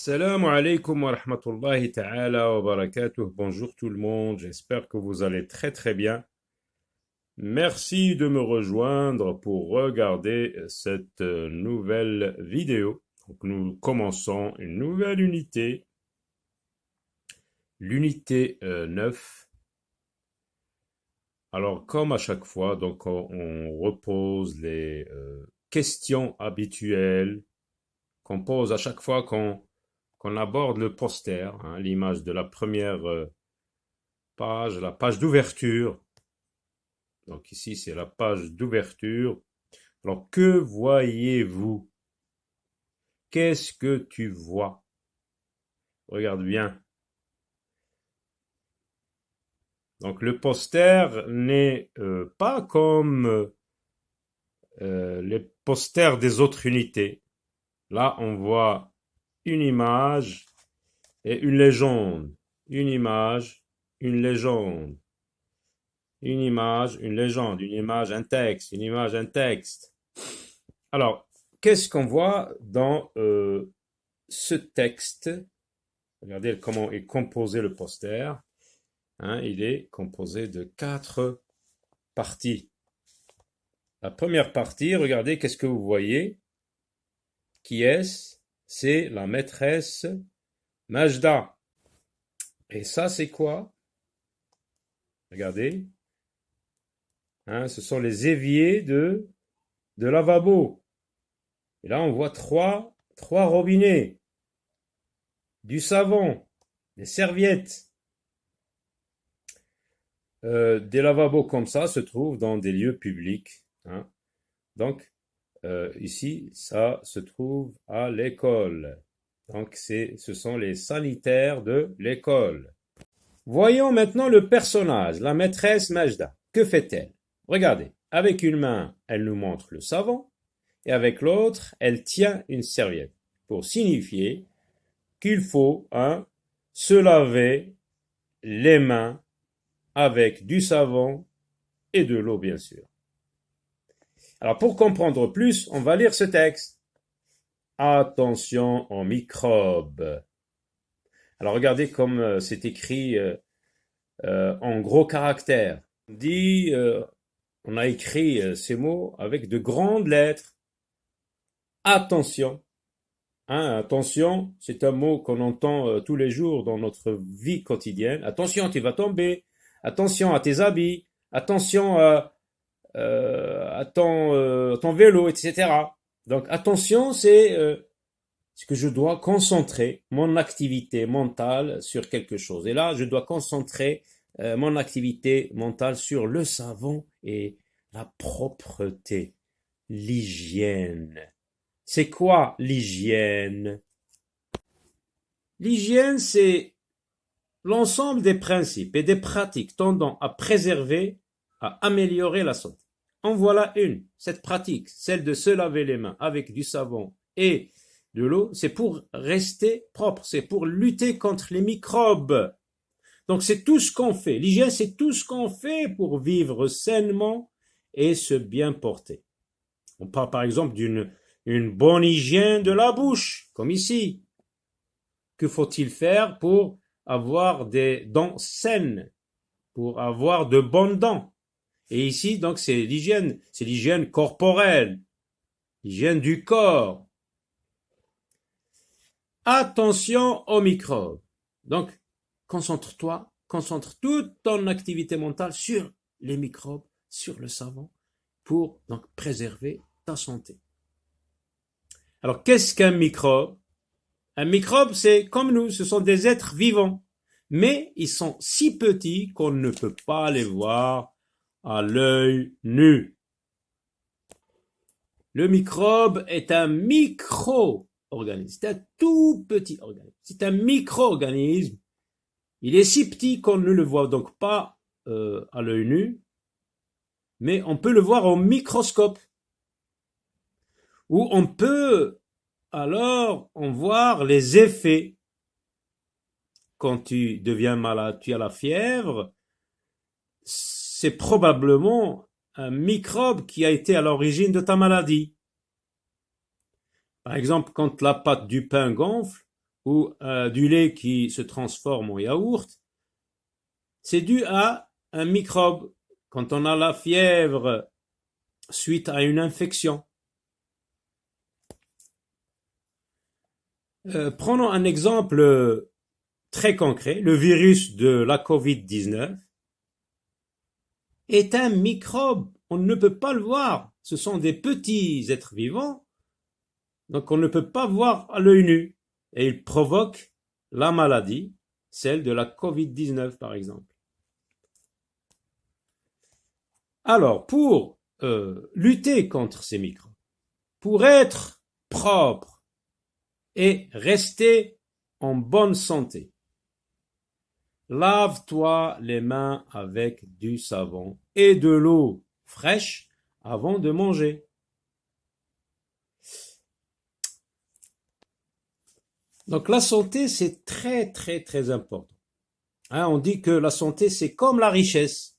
Salam alaikum wa rahmatullahi ta'ala wa barakatuh. Bonjour tout le monde, j'espère que vous allez très très bien. Merci de me rejoindre pour regarder cette nouvelle vidéo. Donc, nous commençons une nouvelle unité, l'unité 9. Alors comme à chaque fois, donc on repose les questions habituelles qu'on pose à chaque fois qu'on aborde le poster, hein, l'image de la première page, la page d'ouverture. Donc ici, c'est la page d'ouverture. Alors, que voyez-vous? Qu'est-ce que tu vois? Regarde bien. Donc, le poster n'est pas comme les posters des autres unités. Là, on voit une image et une légende. Une image, une légende. Une image, une légende, une image, un texte, une image, un texte. Alors, qu'est-ce qu'on voit dans ce texte? Regardez comment est composé le poster. Hein, il est composé de 4 parties. La première partie, regardez, qu'est-ce que vous voyez? Qui est-ce? C'est la maîtresse Majda. Et ça, c'est quoi? Regardez. Hein, ce sont les éviers de lavabo. Et là, on voit trois robinets, du savon, des serviettes. Des lavabos comme ça se trouvent dans des lieux publics. Hein. Donc, ici, ça se trouve à l'école. Donc, ce sont les sanitaires de l'école. Voyons maintenant le personnage, la maîtresse Majda. Que fait-elle? Regardez, avec une main, elle nous montre le savon, et avec l'autre, elle tient une serviette, pour signifier qu'il faut se laver les mains avec du savon et de l'eau, bien sûr. Alors, pour comprendre plus, on va lire ce texte. Attention aux microbes. Alors, regardez comme c'est écrit en gros caractères. On a écrit ces mots avec de grandes lettres. Attention. Hein, attention, c'est un mot qu'on entend tous les jours dans notre vie quotidienne. Attention, tu vas tomber. Attention à tes habits. Attention à ton vélo, etc. Donc attention, c'est que je dois concentrer mon activité mentale sur quelque chose. Et là, je dois concentrer mon activité mentale sur le savon et la propreté, l'hygiène. C'est quoi l'hygiène? L'hygiène, c'est l'ensemble des principes et des pratiques tendant à préserver, à améliorer la santé. En voilà une, cette pratique, celle de se laver les mains avec du savon et de l'eau, c'est pour rester propre, c'est pour lutter contre les microbes. Donc c'est tout ce qu'on fait. L'hygiène, c'est tout ce qu'on fait pour vivre sainement et se bien porter. On parle par exemple d'une bonne hygiène de la bouche, comme ici. Que faut-il faire pour avoir des dents saines, pour avoir de bonnes dents? Et ici, donc, c'est l'hygiène corporelle, l'hygiène du corps. Attention aux microbes. Donc, concentre-toi, concentre toute ton activité mentale sur les microbes, sur le savon, pour donc préserver ta santé. Alors, qu'est-ce qu'un microbe? Un microbe, c'est comme nous, ce sont des êtres vivants, mais ils sont si petits qu'on ne peut pas les voir à l'œil nu. Le microbe est un micro-organisme, c'est un tout petit organisme, c'est un micro-organisme. Il est si petit qu'on ne le voit donc pas à l'œil nu, mais on peut le voir au microscope, où on peut alors en voir les effets. Quand tu deviens malade, tu as la fièvre, c'est probablement un microbe qui a été à l'origine de ta maladie. Par exemple, quand la pâte du pain gonfle, ou du lait qui se transforme en yaourt, c'est dû à un microbe. Quand on a la fièvre suite à une infection. Prenons un exemple très concret. Le virus de la COVID-19 est un microbe. On ne peut pas le voir. Ce sont des petits êtres vivants. Donc on ne peut pas voir à l'œil nu. Et ils provoquent la maladie, celle de la COVID-19 par exemple. Alors, pour lutter contre ces microbes, pour être propre et rester en bonne santé, lave-toi les mains avec du savon et de l'eau fraîche avant de manger. Donc la santé, c'est très très très important. On dit que la santé, c'est comme la richesse.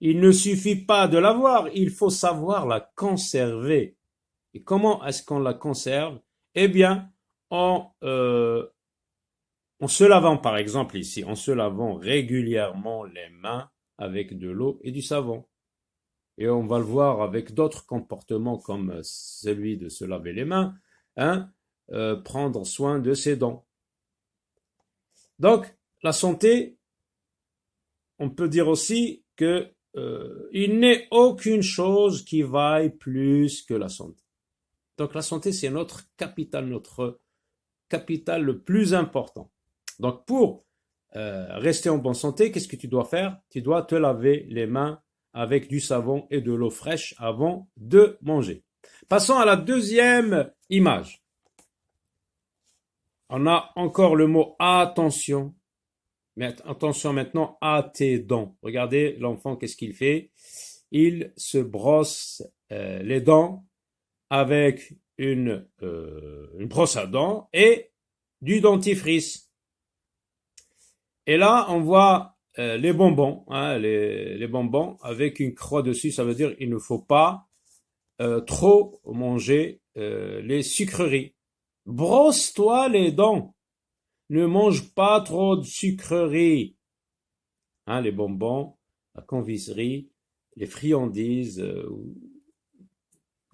Il ne suffit pas de l'avoir, il faut savoir la conserver. Et comment est-ce qu'on la conserve? Eh bien, en se lavant, par exemple ici, en se lavant régulièrement les mains avec de l'eau et du savon. Et on va le voir avec d'autres comportements comme celui de se laver les mains, prendre soin de ses dents. Donc, la santé, on peut dire aussi que il n'est aucune chose qui vaille plus que la santé. Donc la santé, c'est notre capital le plus important. Donc pour rester en bonne santé, qu'est-ce que tu dois faire? Tu dois te laver les mains avec du savon et de l'eau fraîche avant de manger. Passons à la deuxième image. On a encore le mot attention. Mais attention maintenant à tes dents. Regardez l'enfant, qu'est-ce qu'il fait? Il se brosse les dents avec une brosse à dents et du dentifrice. Et là, on voit les bonbons, les bonbons avec une croix dessus. Ça veut dire qu'il ne faut pas trop manger les sucreries. Brosse-toi les dents. Ne mange pas trop de sucreries. Les bonbons, la confiserie, les friandises,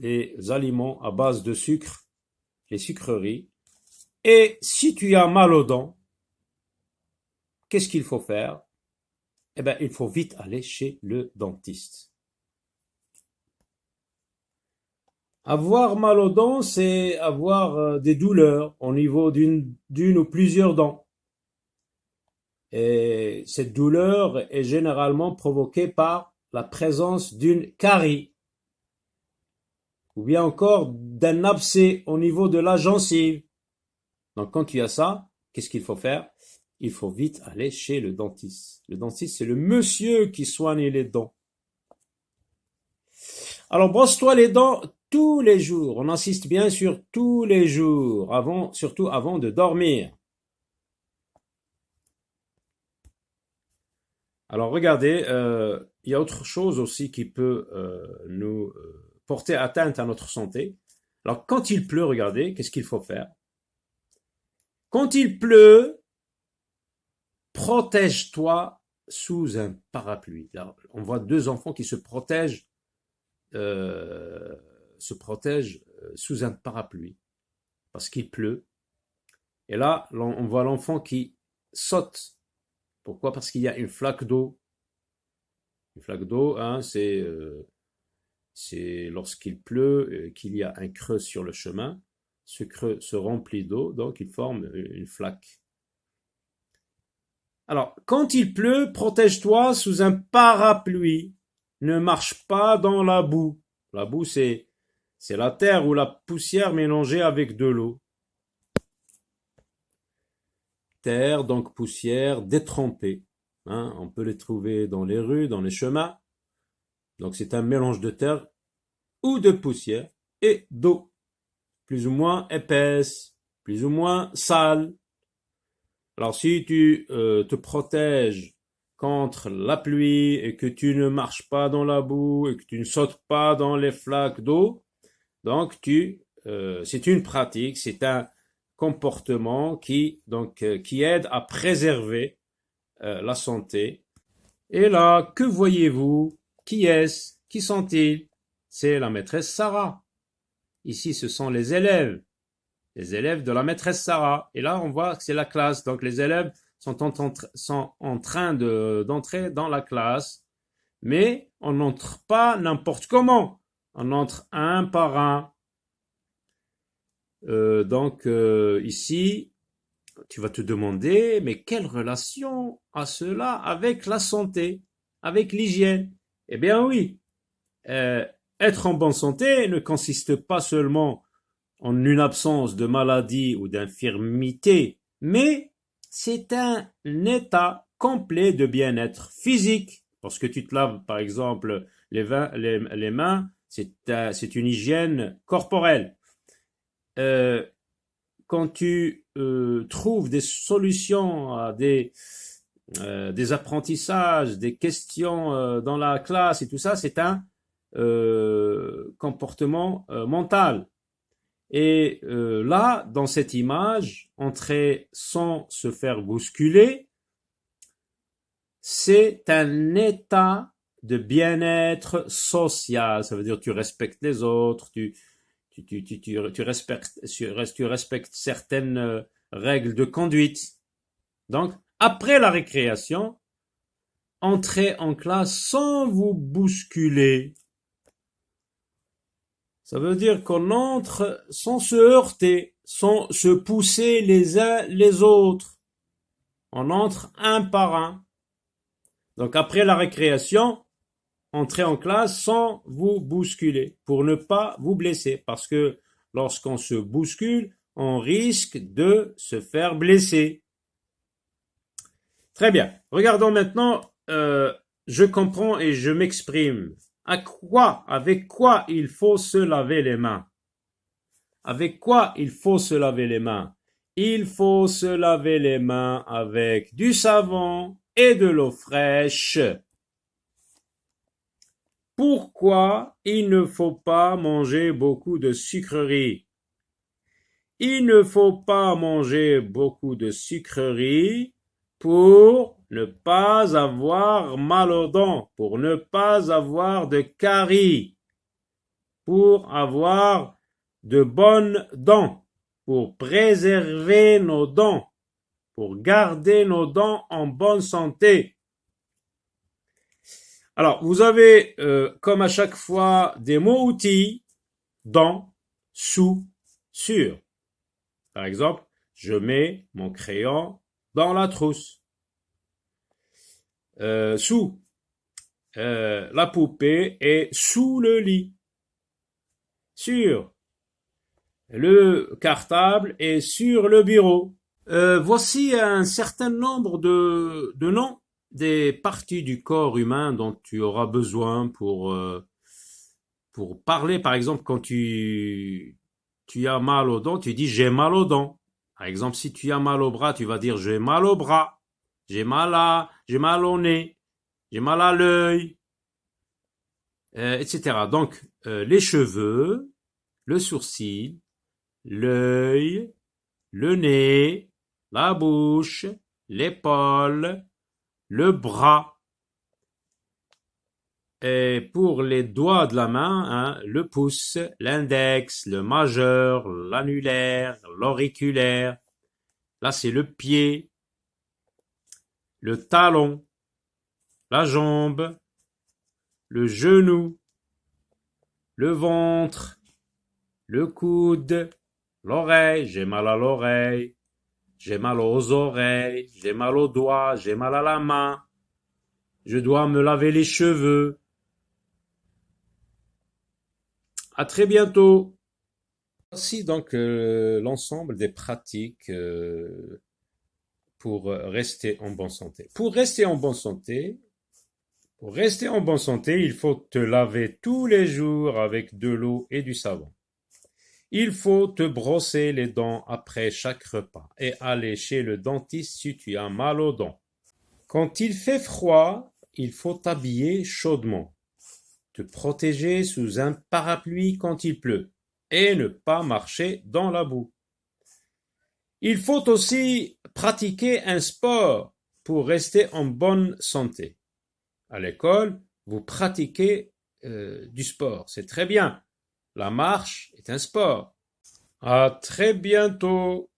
les aliments à base de sucre, les sucreries. Et si tu as mal aux dents, qu'est-ce qu'il faut faire? Eh bien, il faut vite aller chez le dentiste. Avoir mal aux dents, c'est avoir des douleurs au niveau d'une ou plusieurs dents. Et cette douleur est généralement provoquée par la présence d'une carie ou bien encore d'un abcès au niveau de la gencive. Donc quand tu as ça, qu'est-ce qu'il faut faire? Il faut vite aller chez le dentiste. Le dentiste, c'est le monsieur qui soigne les dents. Alors brosse-toi les dents tous les jours. On insiste bien sur tous les jours, surtout avant de dormir. Alors regardez, il y a autre chose aussi qui peut nous porter atteinte à notre santé. Alors quand il pleut, regardez, qu'est-ce qu'il faut faire? Quand il pleut, protège-toi sous un parapluie. Là, on voit deux enfants qui se protègent sous un parapluie parce qu'il pleut. Et là, on voit l'enfant qui saute. Pourquoi? Parce qu'il y a une flaque d'eau. Une flaque d'eau, c'est lorsqu'il pleut qu'il y a un creux sur le chemin. Ce creux se remplit d'eau, donc il forme une flaque. Alors, quand il pleut, protège-toi sous un parapluie. Ne marche pas dans la boue. La boue, c'est la terre ou la poussière mélangée avec de l'eau. Terre, donc poussière, détrempée. On peut les trouver dans les rues, dans les chemins. Donc c'est un mélange de terre ou de poussière et d'eau. Plus ou moins épaisse, plus ou moins sale. Alors si tu te protèges contre la pluie et que tu ne marches pas dans la boue et que tu ne sautes pas dans les flaques d'eau, donc c'est une pratique, c'est un comportements qui aident à préserver la santé. Et là, que voyez-vous? Qui est-ce? Qui sont-ils? C'est la maîtresse Sarah. Ici, ce sont les élèves de la maîtresse Sarah. Et là, on voit que c'est la classe. Donc, les élèves sont en train d'entrer dans la classe, mais on n'entre pas n'importe comment. On entre un par un. Ici, tu vas te demander, mais quelle relation a cela avec la santé, avec l'hygiène? Eh bien oui, être en bonne santé ne consiste pas seulement en une absence de maladie ou d'infirmité, mais c'est un état complet de bien-être physique. Lorsque tu te laves, par exemple, les mains, c'est une hygiène corporelle. Quand tu trouves des solutions à des apprentissages, des questions dans la classe et tout ça, c'est un comportement mental. Et là, dans cette image, entrer sans se faire bousculer, c'est un état de bien-être social. Ça veut dire que tu respectes les autres, tu respectes certaines règles de conduite. Donc, après la récréation, entrez en classe sans vous bousculer. Ça veut dire qu'on entre sans se heurter, sans se pousser les uns les autres. On entre un par un. Donc après la récréation, entrez en classe sans vous bousculer pour ne pas vous blesser. Parce que lorsqu'on se bouscule, on risque de se faire blesser. Très bien. Regardons maintenant, je comprends et je m'exprime. Avec quoi il faut se laver les mains? Avec quoi il faut se laver les mains? Il faut se laver les mains avec du savon et de l'eau fraîche. Pourquoi il ne faut pas manger beaucoup de sucreries? Il ne faut pas manger beaucoup de sucreries pour ne pas avoir mal aux dents, pour ne pas avoir de caries, pour avoir de bonnes dents, pour préserver nos dents, pour garder nos dents en bonne santé. Alors, vous avez, comme à chaque fois, des mots-outils, dans, sous, sur. Par exemple, je mets mon crayon dans la trousse. Sous, la poupée est sous le lit. Sur, le cartable est sur le bureau. Voici un certain nombre de noms des parties du corps humain dont tu auras besoin pour parler. Par exemple, quand tu as mal aux dents, tu dis j'ai mal aux dents. Par exemple, si tu as mal au bras, tu vas dire j'ai mal au bras, j'ai mal au nez, j'ai mal à l'œil, etc. Donc, les cheveux, le sourcil, l'œil, le nez, la bouche, l'épaule, le bras. Et pour les doigts de la main, le pouce, l'index, le majeur, l'annulaire, l'auriculaire. Là, c'est le pied, le talon, la jambe, le genou, le ventre, le coude, l'oreille. J'ai mal à l'oreille, j'ai mal aux oreilles, j'ai mal aux doigts, j'ai mal à la main. Je dois me laver les cheveux. À très bientôt. Voici donc l'ensemble des pratiques pour rester en bonne santé. Pour rester en bonne santé, il faut te laver tous les jours avec de l'eau et du savon. Il faut te brosser les dents après chaque repas et aller chez le dentiste si tu as mal aux dents. Quand il fait froid, il faut t'habiller chaudement, te protéger sous un parapluie quand il pleut et ne pas marcher dans la boue. Il faut aussi pratiquer un sport pour rester en bonne santé. À l'école, vous pratiquez du sport, c'est très bien. La marche est un sport. À très bientôt.